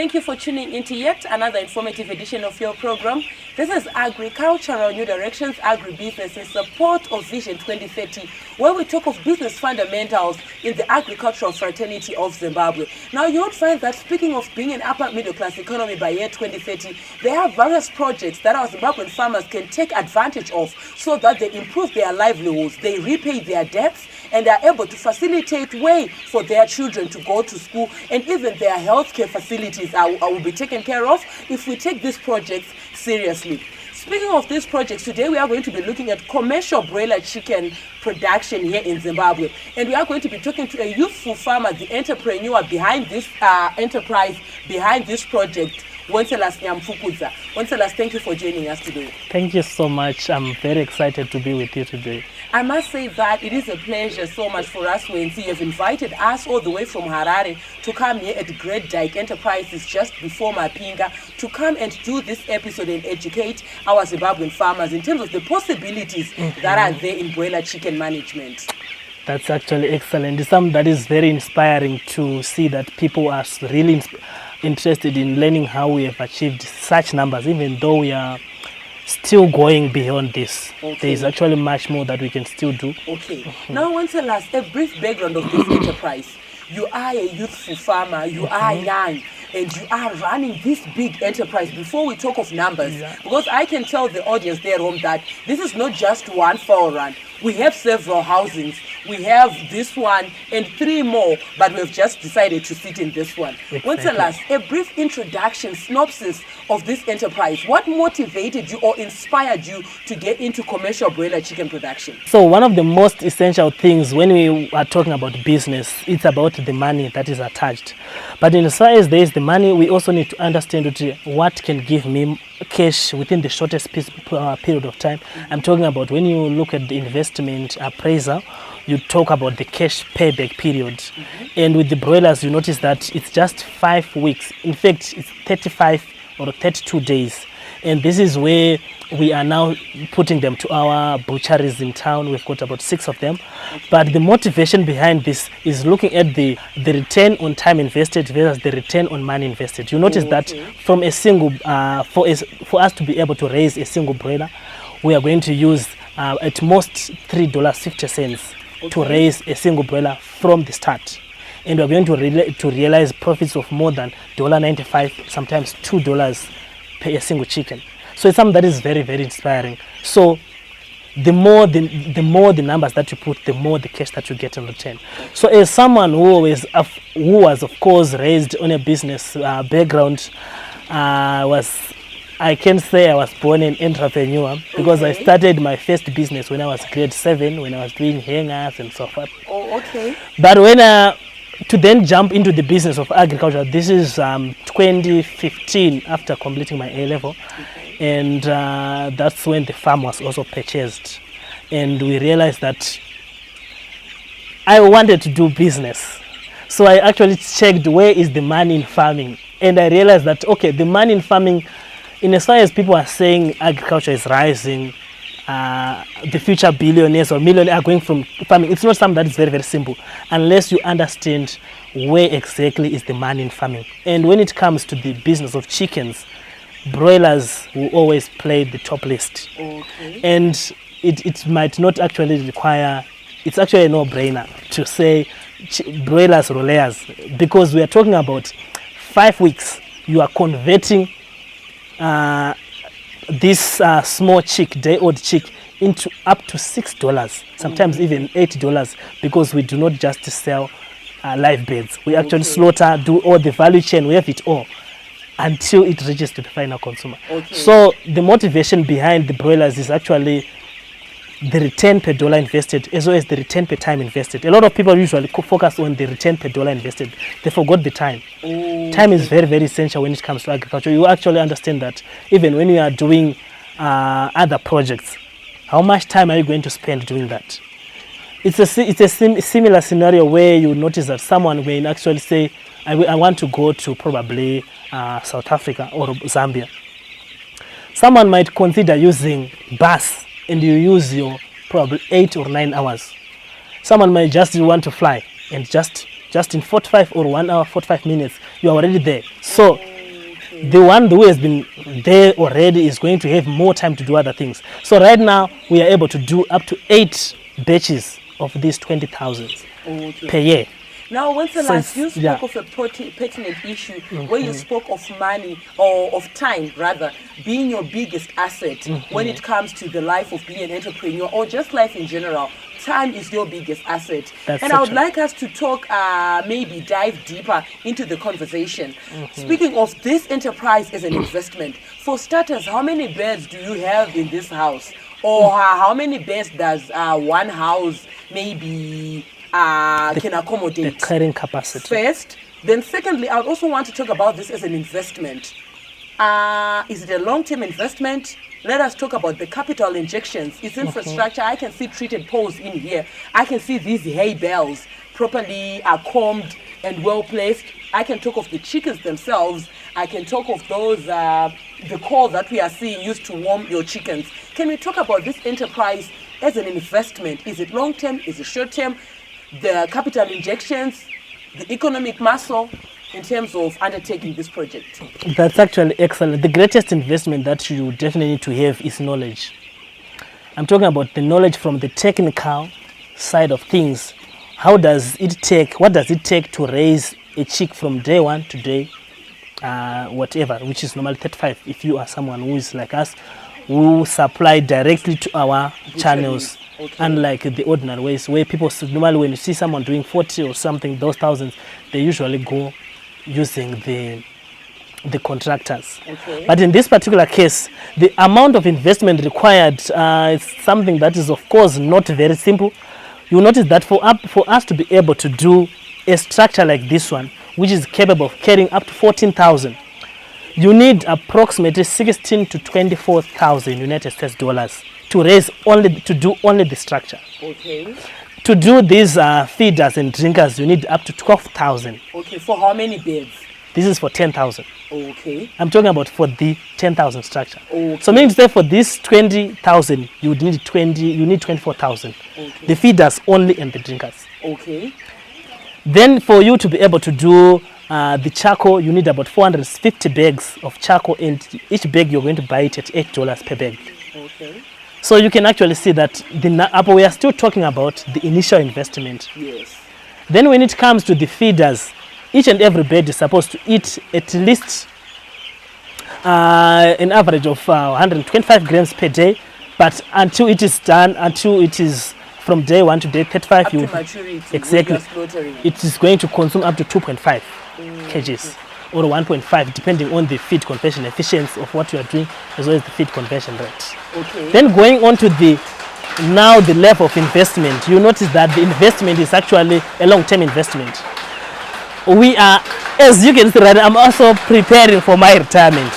Thank you for tuning into yet another informative edition of your program. This is Agricultural New Directions Agribusiness in support of Vision 2030, where we talk of business fundamentals in the agricultural fraternity of Zimbabwe. Now, you would find that speaking of being an upper middle class economy by year 2030, there are various projects that our Zimbabwean farmers can take advantage of so that they improve their livelihoods, they repay their debts, and are able to facilitate way for their children to go to school, and even their healthcare facilities will be taken care of if we take these projects seriously. Speaking of these projects, today we are going to be looking at commercial broiler chicken production here in Zimbabwe. And we are going to be talking to a youthful farmer, the entrepreneur behind this enterprise, behind this project, Wencelas Nyamfukuza. Wencelas, thank you for joining us today. Thank you so much. I'm very excited to be with you today. I must say that it is a pleasure so much for us, Wency. You've invited us all the way from Harare to come here at Great Dyke Enterprises just before Mapinga to come and do this episode and educate our Zimbabwean farmers in terms of the possibilities that are there in broiler chicken management. That's actually excellent. It's something that is very inspiring to see that people are really interested in learning how we have achieved such numbers, even though we are still going beyond this. Okay. There is actually much more that we can still do. Okay. Now, Wencelas, a brief background of this enterprise. You are a youthful farmer, you are young, and you are running this big enterprise. Before we talk of numbers, because I can tell the audience there home that this is not just one fowl run. We have several housings. We have this one and 3 more, but we've just decided to sit in this one. Wencelas, a brief introduction, synopsis of this enterprise. What motivated you or inspired you to get into commercial broiler chicken production? So one of the most essential things when we are talking about business, it's about the money that is attached. But in as far as there is the money, we also need to understand what can give me cash within the shortest period of time. I'm talking about when you look at the investment appraisal, you talk about the cash payback period. And with the broilers, you notice that it's just 5 weeks. In fact, it's 35 or 32 days. And this is where we are now putting them to our butcheries in town. We've got about 6 of them. But the motivation behind this is looking at the return on time invested versus the return on money invested. You notice that from a single, for us to be able to raise a single broiler, we are going to use at most $3.50 to raise a single broiler from the start. And we're going to realize profits of more than $1.95, sometimes $2 per single chicken. So it's something that is very, very inspiring. So the more the numbers that you put, the more the cash that you get in return. So as someone who was of course raised on a business background, I can say I was born an entrepreneur because I started my first business when I was grade 7, when I was doing hangers and so forth. Oh, okay. But when to then jump into the business of agriculture, this is 2015 after completing my A-level. And that's when the farm was also purchased. And we realized that I wanted to do business. So I actually checked where is the money in farming. And I realized that, okay, the money in farming, in as far as people are saying agriculture is rising, the future billionaires or millionaires are going from farming, it's not something that is very, very simple unless you understand where exactly is the money in farming. And when it comes to the business of chickens, broilers will always play the top list. Okay. And it might not actually require, it's actually a no-brainer to say broilers or layers, because we are talking about 5 weeks. You are converting this small chick, day-old chick, into up to $6, sometimes even $8, because we do not just sell live birds. We actually slaughter, do all the value chain, we have it all until it reaches to the final consumer. So the motivation behind the broilers is actually the return per dollar invested as well as the return per time invested. A lot of people usually focus on the return per dollar invested. They forgot the time. Time is very, very essential when it comes to agriculture. You actually understand that even when you are doing other projects, how much time are you going to spend doing that? It's a similar scenario where you notice that someone may actually say, I want to go to probably South Africa or Zambia. Someone might consider using bus, and you use your probably 8 or 9 hours. Someone might just want to fly, and just in 45 or 1 hour 45 minutes, you are already there. So The one who has been there already is going to have more time to do other things. So right now we are able to do up to 8 batches of these 20,000 per year. Now, once the last you spoke of a pertinent issue where you spoke of money, or of time rather, being your biggest asset when it comes to the life of being an entrepreneur, or just life in general. Time is your biggest asset. And I would like us to talk, maybe dive deeper into the conversation. Speaking of this enterprise as an investment, for starters, how many beds do you have in this house? Or how many beds does one house maybe can accommodate? The carrying capacity. First. Then secondly, I would also want to talk about this as an investment. Is it a long-term investment? Let us talk about the capital injections. It's infrastructure. I can see treated poles in here. I can see these hay bales properly combed and well placed. I can talk of the chickens themselves. I can talk of those, the coal that we are seeing used to warm your chickens. Can we talk about this enterprise as an investment? Is it long-term? Is it short-term? The capital injections, the economic muscle in terms of undertaking this project? That's actually excellent. The greatest investment that you definitely need to have is knowledge. I'm talking about the knowledge from the technical side of things. What does it take to raise a chick from day 1 to day whatever, which is normally 35 if you are someone who is like us, who supply directly to our channels. Unlike the ordinary ways where people normally, when you see someone doing 40 or something, those thousands, they usually go using the contractors. But in this particular case, the amount of investment required is something that is of course not very simple. You notice that for us to be able to do a structure like this one, which is capable of carrying up to 14,000, you need approximately 16 to 24,000 United States dollars to do only the structure. To do these feeders and drinkers, you need up to 12,000. For how many beds? This is for 10,000. I'm talking about for the 10,000 structure. So meaning to say for this 20,000, you need 24,000. The feeders only and the drinkers. Then for you to be able to do the charcoal, you need about 450 bags of charcoal, and each bag you're going to buy it at $8 per bag. So you can actually see that we are still talking about the initial investment. Then when it comes to the feeders, each and every bed is supposed to eat at least an average of 125 grams per day, but until it is from day 1 to day 35, it is going to consume up to 2.5 kgs or 1.5, depending on the feed conversion efficiency of what you are doing, as well as the feed conversion rate. Then going on to the level of investment, you notice that the investment is actually a long-term investment. We are, as you can see, right, I'm also preparing for my retirement.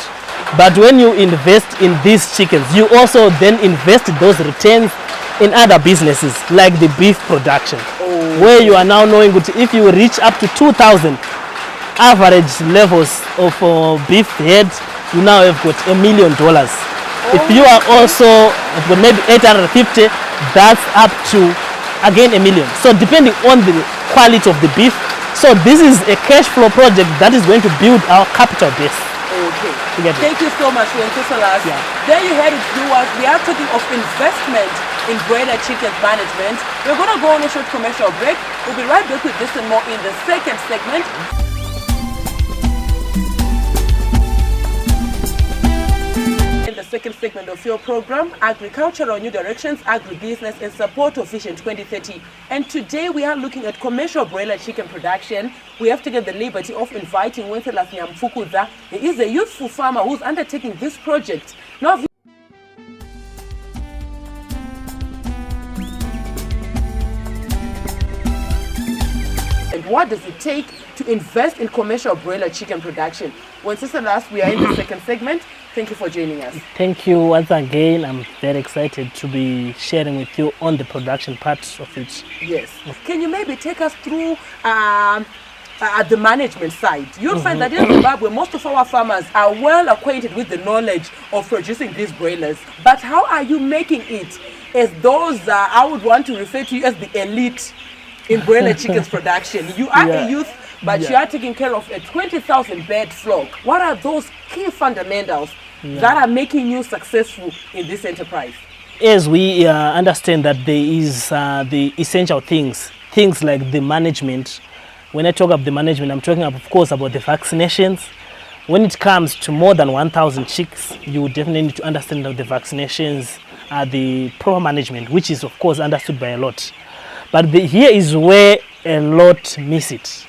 But when you invest in these chickens, you also then invest those returns in other businesses like the beef production, where you are now knowing that if you reach up to 2,000 average levels of beef head, you now have got $1 million. If you are also maybe 850, that's up to again $1 million. So depending on the quality of the beef. So this is a cash flow project that is going to build our capital base. Thank you so much, Wenceslaus. There you heard it, viewers. We are talking of investment in broiler chicken management. We're going to go on a short commercial break. We'll be right back with this and more in the second segment. In the second segment of your program, Agricultural New Directions, Agribusiness in Support of Vision 2030. And today we are looking at commercial broiler chicken production. We have taken the liberty of inviting Wenceslaus Nyamfukuza. He is a youthful farmer who's undertaking this project. Now, and what does it take to invest in commercial broiler chicken production? Wenceslaus, we are in the second segment. Thank you for joining us. Thank you once again. I'm very excited to be sharing with you on the production part of it. Yes. Can you maybe take us through the management side? You'll find that in Zimbabwe, most of our farmers are well acquainted with the knowledge of producing these broilers. But how are you making it as those, I would want to refer to you as the elite in broiler chickens production? You are a youth but you are taking care of a 20,000 bird flock. What are those key fundamentals that are making you successful in this enterprise? As we understand that there is the essential things like the management. When I talk about the management, I'm talking, of course, about the vaccinations. When it comes to more than 1,000 chicks, you definitely need to understand that the vaccinations are the proper management, which is, of course, understood by a lot. But here is where a lot miss it.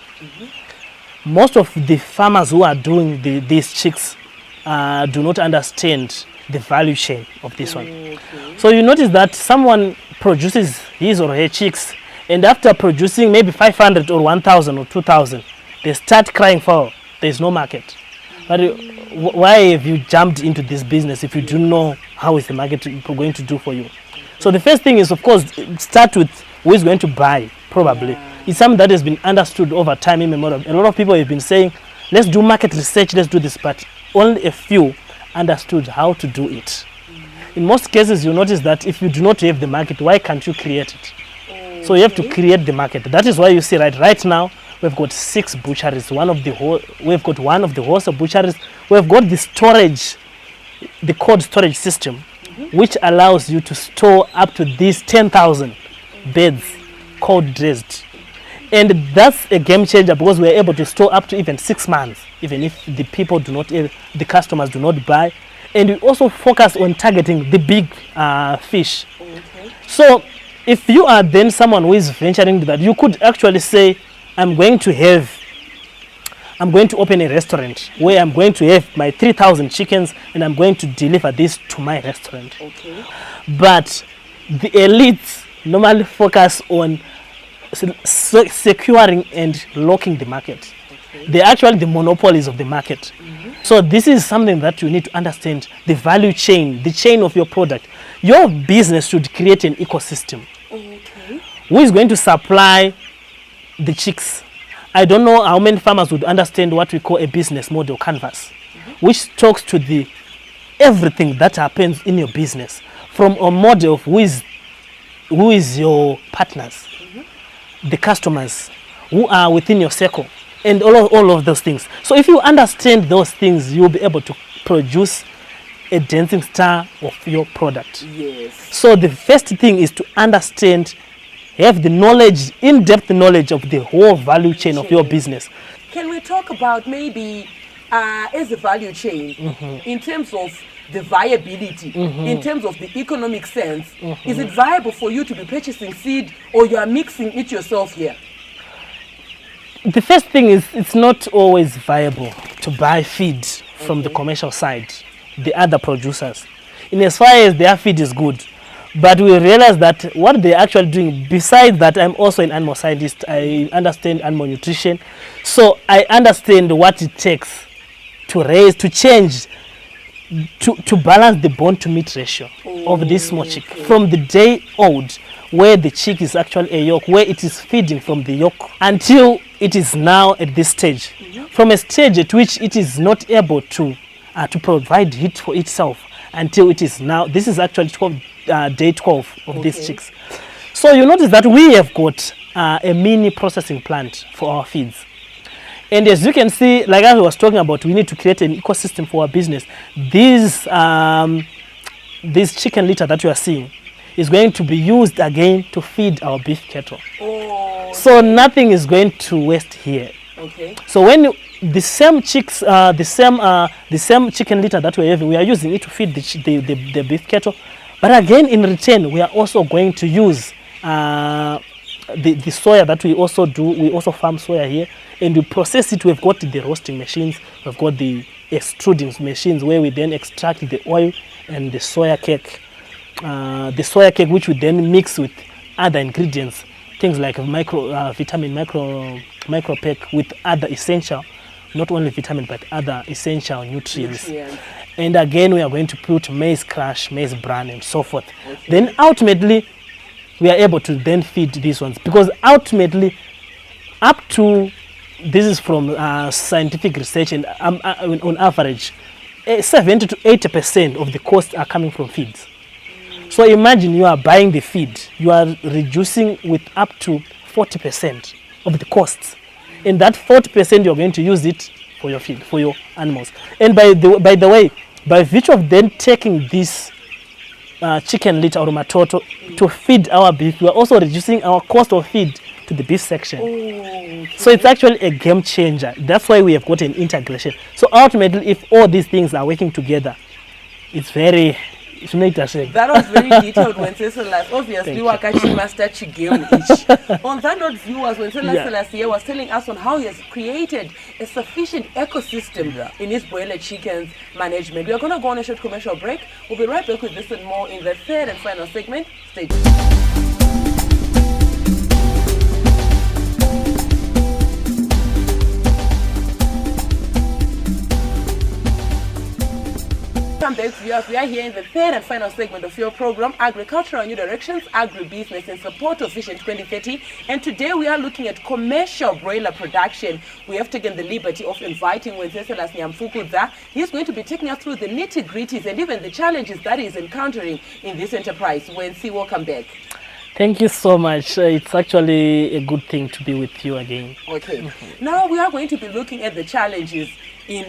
Most of the farmers who are doing these chicks do not understand the value chain of this one. So you notice that someone produces his or her chicks, and after producing maybe 500 or 1,000 or 2,000, they start crying for there is no market. But why have you jumped into this business if you don't know how is the market going to do for you? So the first thing is, of course, start with who is going to buy, probably. It's something that has been understood over time in memoriam. A lot of people have been saying, let's do market research, let's do this, but only a few understood how to do it. In most cases, you notice that if you do not have the market, why can't you create it? So you have to create the market. That is why you see right now, we've got 6 butcheries. We've got one of the wholesale butcheries. We've got the storage, the cold storage system, which allows you to store up to these 10,000 beds cold dressed. And that's a game changer because we're able to store up to even 6 months, even if the people do not, the customers do not buy. And we also focus on targeting the big fish. So if you are then someone who is venturing into that, you could actually say, I'm going to open a restaurant where I'm going to have my 3,000 chickens and I'm going to deliver this to my restaurant. But the elites normally focus on securing and locking the market. They're actually the monopolies of the market. So this is something that you need to understand, the value chain, the chain of your product. Your business should create an ecosystem. Who is going to supply the chicks? I don't know how many farmers would understand what we call a business model canvas, which talks to the everything that happens in your business, from a model of who is your partners, the customers who are within your circle, and all of those things. So if you understand those things, you'll be able to produce a dancing star of your product. So the first thing is to understand, have the knowledge, in-depth knowledge of the whole value chain of your business. Can we talk about maybe as a value chain in terms of the viability, in terms of the economic sense? Is it viable for you to be purchasing seed, or you are mixing it yourself here? The first thing is, it's not always viable to buy feed from the commercial side, the other producers, in as far as their feed is good. But we realize that what they're actually doing, besides that, I'm also an animal scientist. I understand animal nutrition. So I understand what it takes to raise, to change, to balance the bone to meat ratio of this small chick. From the day old, where the chick is actually a yolk, where it is feeding from the yolk, until it is now at this stage. From a stage at which it is not able to provide heat for itself, until it is now, this is actually day 12 of these chicks. So you notice that we have got a mini processing plant for our feeds. And as you can see, like I was talking about, we need to create an ecosystem for our business. This chicken litter that you are seeing is going to be used again to feed our beef cattle. So nothing is going to waste here. So when the same chicks, the same chicken litter that we're having, we are using it to feed the beef cattle. But again, in return, we are also going to use the soya that we also do. We also farm soya here, and we process it. We've got the roasting machines. We've got the extruding machines where we then extract the oil and the soya cake. The soya cake, which we then mix with other ingredients, things like vitamin micro pack with other essential, not only vitamin but other essential nutrients. And again, we are going to put maize crush, maize bran, and so forth. Then ultimately, we are able to then feed these ones, because ultimately, up to, this is from scientific research, and on average, 70 to 80% of the costs are coming from feeds. So imagine you are buying the feed, you are reducing with up to 40% of the costs. And that 40% you're going to use it for your feed, for your animals. And by the way, by virtue of then taking this chicken litter or matoto to feed our beef, we are also reducing our cost of feed to the beef section. Okay. So it's actually a game changer. That's why we have got an integration. So ultimately, if all these things are working together, it's very... That was very detailed when Cecilas. Obviously, Wakachi master Chigem each. On that note, viewers, when Cecilas here was telling us on how he has created a sufficient ecosystem in his broiler chickens management. We are going to go on a short commercial break. We'll be right back with this and more in the third and final segment. Stay tuned. Welcome back, viewers. We are here in the third and final segment of your program, Agricultural New Directions, Agribusiness in Support of Vision 2030. And today we are looking at commercial broiler production. We have taken the liberty of inviting Wenceslaus Nyamfukudza. He's going to be taking us through the nitty-gritties and even the challenges that he's encountering in this enterprise. Wency, welcome back. Thank you so much. It's actually a good thing to be with you again. Okay. Now we are going to be looking at the challenges in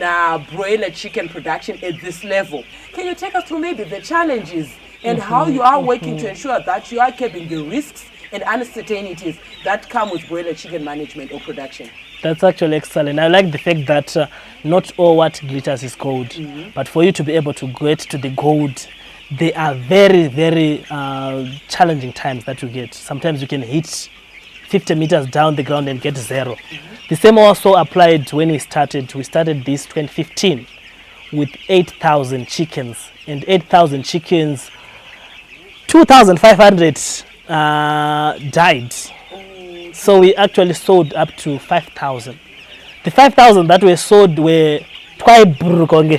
broiler chicken production at this level. Can you take us through maybe the challenges and how you are working to ensure that you are keeping the risks and uncertainties that come with broiler chicken management or production? That's actually excellent. I like the fact that not all what glitters is gold, but for you to be able to get to the gold, there are very, very challenging times that you get. Sometimes you can hit 50 meters down the ground and get zero. The same also applied when we started. We started this 2015 with 8,000 chickens. And 8,000 chickens, 2,500 died. So we actually sold up to 5,000. The 5,000 that were sold were quite broken,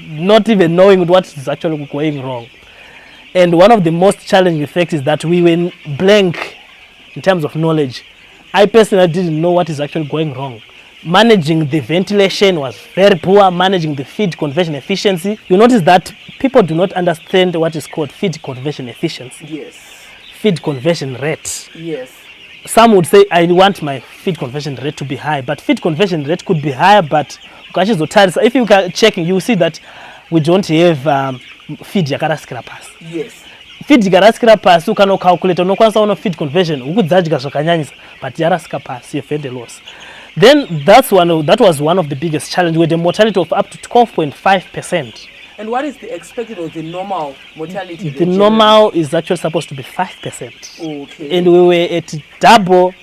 not even knowing what is actually going wrong. And one of the most challenging effects is that we were blank in terms of knowledge. I personally didn't know what is actually going wrong. Managing the ventilation was very poor, managing the feed conversion efficiency. You notice that people do not understand what is called feed conversion efficiency. Yes. Feed conversion rate. Yes. Some would say, I want my feed conversion rate to be high, but feed conversion rate could be higher, but if you are checking, you see that we don't have feed yakaraskira pass. Yes. Feed yakaraskira pass, you can calculate no feed conversion, but yaraskira pass, you have the loss. Then that was one of the biggest challenges with a mortality of up to 12.5%. And what is the expected or the normal mortality? The normal is actually supposed to be 5%. Okay. And we were at double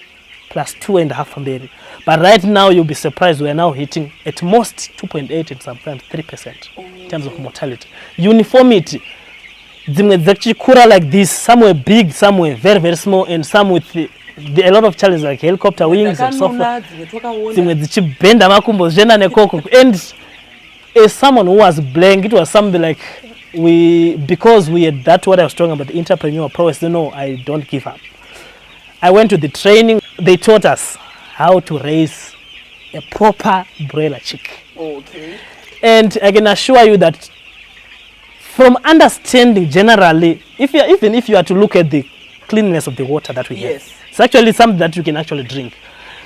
plus 2.5%. But right now you'll be surprised we are now hitting at most 2.8 and sometimes 3% in terms of mortality. Uniformity. Kura like this, some were big, some were very, very small, and some with a lot of challenges like helicopter wings and so forth. And as someone who was blank, it was something like because we had that what I was talking about, the entrepreneurial prowess, no, I don't give up. I went to the training, they taught us how to raise a proper broiler chick. Okay. And I can assure you that from understanding generally, even if you are to look at the cleanliness of the water that we have, it's actually something that you can actually drink.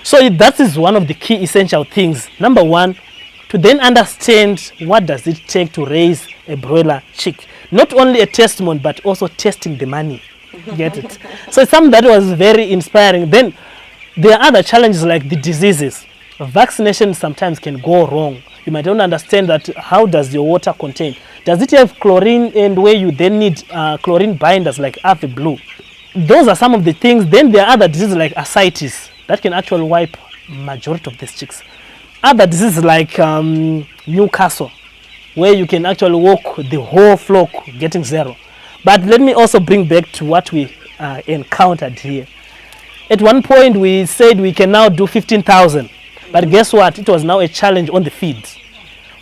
So that is one of the key essential things. Number one, to then understand what does it take to raise a broiler chick. Not only a testimony, but also testing the money. Get it? So it's something that was very inspiring. Then there are other challenges like the diseases. Vaccination sometimes can go wrong. You might not understand that how does your water contain. Does it have chlorine, and where you then need chlorine binders like Ave Blue? Those are some of the things. Then there are other diseases like ascites that can actually wipe majority of these chicks. Other diseases like Newcastle, where you can actually walk the whole flock getting zero. But let me also bring back to what we encountered here. At one point we said we can now do 15,000, but guess what? It was now a challenge on the feeds.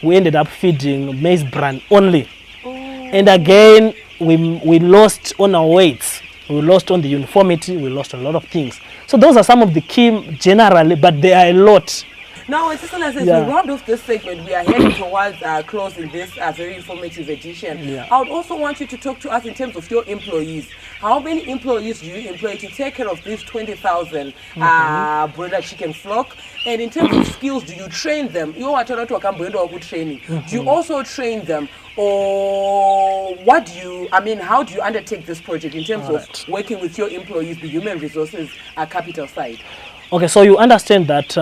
We ended up feeding maize bran only. And again, we lost on our weights. We lost on the uniformity. We lost a lot of things. So those are some of the key generally, but there are a lot. Now, as we round off this segment, we are heading towards closing this very informative edition. Yeah. I would also want you to talk to us in terms of your employees. How many employees do you employ to take care of these 20,000 broiler chicken flock? And in terms of skills, do you train them? You want to training. Do you also train them? Or what do you, how do you undertake this project in terms of working with your employees, the human resources capital side? Okay, so you understand that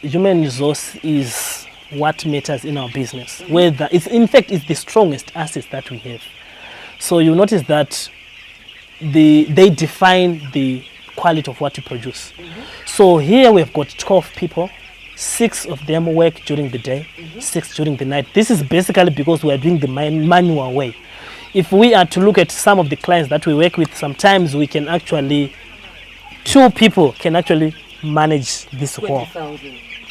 human resource is what matters in our business. Whether it's, in fact, it's the strongest assets that we have. So you notice that they define the quality of what you produce. So here we've got 12 people. 6 of them work during the day, 6 during the night. This is basically because we are doing the manual way. If we are to look at some of the clients that we work with, sometimes we can actually, 2 people can actually manage this whole.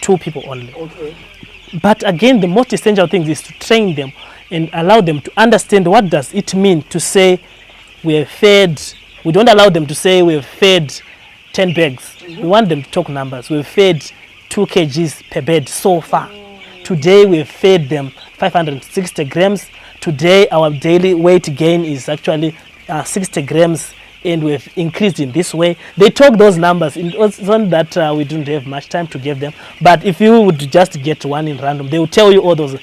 2 people only. Okay. But again, the most essential thing is to train them and allow them to understand what does it mean to say we have fed. We don't allow them to say we have fed 10 bags. We want them to talk numbers. We've fed 2 kgs per bed so far. Today we've fed them 560 grams. Today our daily weight gain is actually 60 grams, and we've increased in this way. They talk those numbers. It's not that we don't have much time to give them, but if you would just get one in random, they will tell you all those.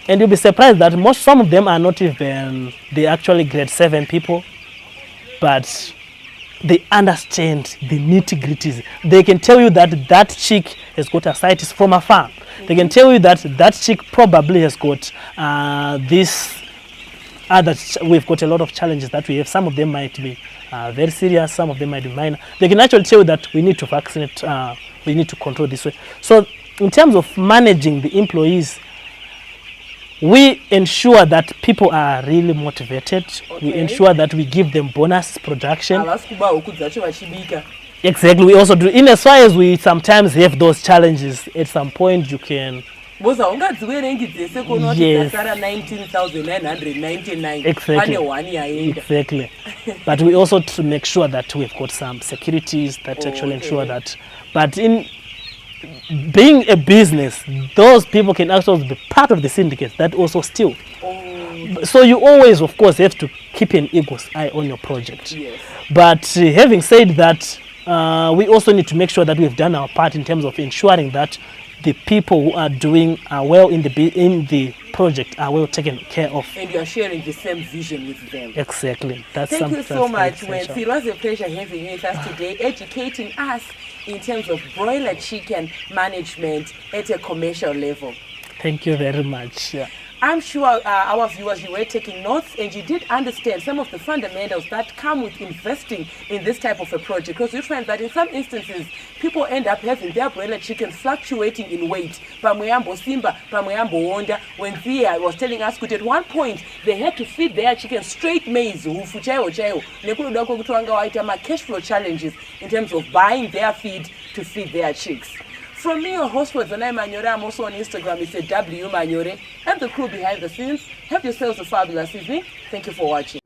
And you'll be surprised that some of them are not even, they actually grade 7 people, but they understand the nitty-gritties. They can tell you that that chick has got ascites from afar. They can tell you that that chick probably has got this other. We've got a lot of challenges that we have. Some of them might be very serious. Some of them might be minor. They can actually tell you that we need to vaccinate. We need to control this way. So in terms of managing the employees, we ensure that people are really motivated. We ensure that we give them bonus production. Exactly. We also do, in as far as we sometimes have those challenges, at some point you can. Yes. 19,999. Exactly. But we also to make sure that we've got some securities that actually ensure that. But in being a business, those people can actually be part of the syndicate that also steal. So you always, of course, have to keep an eagle's eye on your project. Yes. But having said that, we also need to make sure that we've done our part in terms of ensuring that the people who are doing well in the project are well taken care of. And you are sharing the same vision with them. Exactly. Thank you so much, Wensi. It was a pleasure having you with us today, educating us in terms of broiler chicken management at a commercial level. Thank you very much. Yeah. I'm sure our viewers, you were taking notes and you did understand some of the fundamentals that come with investing in this type of a project, because you find that in some instances people end up having their broiler chicken fluctuating in weight. Pamuyambo Simba, Pamuyambo Wonder. When Thea was telling us that at one point they had to feed their chicken straight maize, cash flow challenges in terms of buying their feed to feed their chicks. From me, your host was Zanai Manyore. I'm also on Instagram. It's W Manyore. And the crew behind the scenes. Have yourselves a fabulous evening. Thank you for watching.